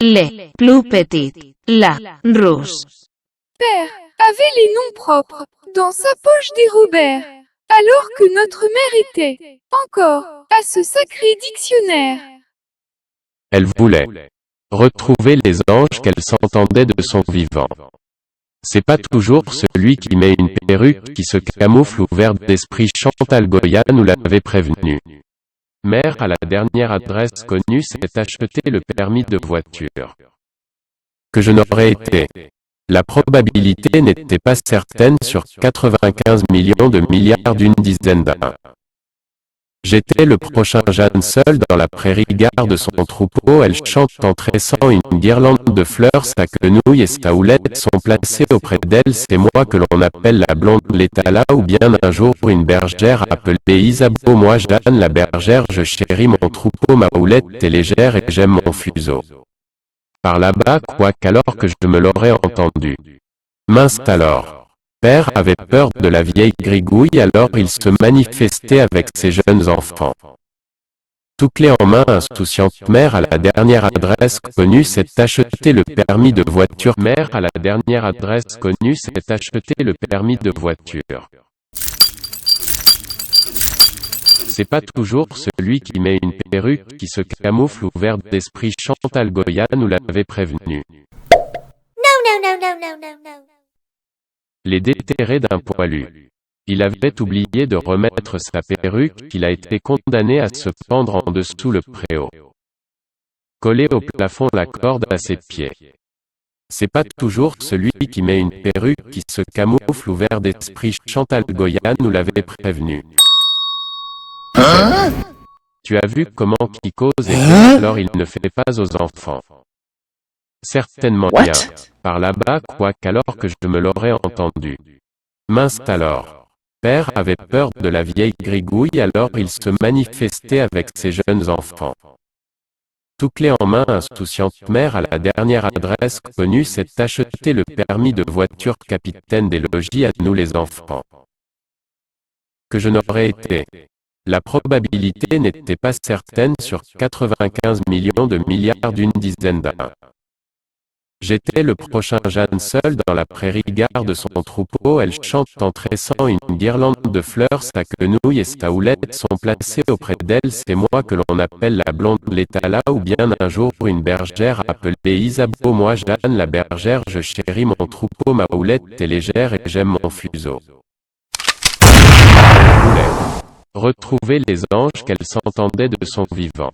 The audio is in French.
les plus petites, la rousse. Père avait les noms propres dans sa poche des Robert, alors que notre mère était encore à ce sacré dictionnaire. Elle voulait retrouver les anges qu'elle s'entendait de son vivant. C'est pas toujours celui qui met une perruque qui se camoufle ou verbe d'esprit. Chantal Goya nous l'avait prévenu. Mère à la dernière adresse connue s'est acheté le permis de voiture. Que je n'aurais été. La probabilité n'était pas certaine sur 95 millions de milliards d'une dizaine d'un. J'étais le prochain Jeanne seul dans la prairie garde son troupeau. Elle chante en tressant une guirlande de fleurs. Sa quenouille et sa houlette sont placées auprès d'elle. C'est moi que l'on appelle la blonde l'étala, ou bien un jour une bergère appelée Isabeau. Moi Jeanne la bergère, je chéris mon troupeau, ma houlette est légère et j'aime mon fuseau. Par là-bas, quoiqu'alors que je me l'aurais entendu. Mince alors. Père avait peur de la vieille grigouille, alors il se manifestait avec ses jeunes enfants. Tout clé en main, insouciante mère à la dernière adresse connue s'est acheté le permis de voiture. Mère à la dernière adresse connue s'est acheté le permis de voiture. C'est pas toujours celui qui met une perruque qui se camoufle ou verbe d'esprit. Chantal Goya nous l'avait prévenu. Les déterrés d'un poilu. Il avait oublié de remettre sa perruque, qu'il a été condamné à se pendre en dessous le préau. Coller au plafond la corde à ses pieds. C'est pas toujours celui qui met une perruque qui se camoufle ou verbe d'esprit. Chantal Goya nous l'avait prévenu. Tu as vu comment qui cause et alors il ne fait pas aux enfants. Certainement bien. Par là-bas, quoiqu'alors que je me l'aurais entendu. Mince alors. Père avait peur de la vieille grigouille, alors il se manifestait avec ses jeunes enfants. Tout clé en main, insouciante mère à la dernière adresse connue s'est acheté le permis de voiture. Capitaine des logis, à nous les enfants. Que je n'aurais été. La probabilité n'était pas certaine sur 95 millions de milliards d'une dizaine d'un. J'étais le prochain Jeanne seul dans la prairie garde son troupeau. Elle chante en tressant une guirlande de fleurs. Sa quenouille et sa houlette sont placées auprès d'elle. C'est moi que l'on appelle la blonde l'étala, ou bien un jour une bergère appelée Isabeau. Moi Jeanne la bergère, je chéris mon troupeau, ma houlette est légère et j'aime mon fuseau. Elle voulait retrouver les anges qu'elle s'entendait de son vivant.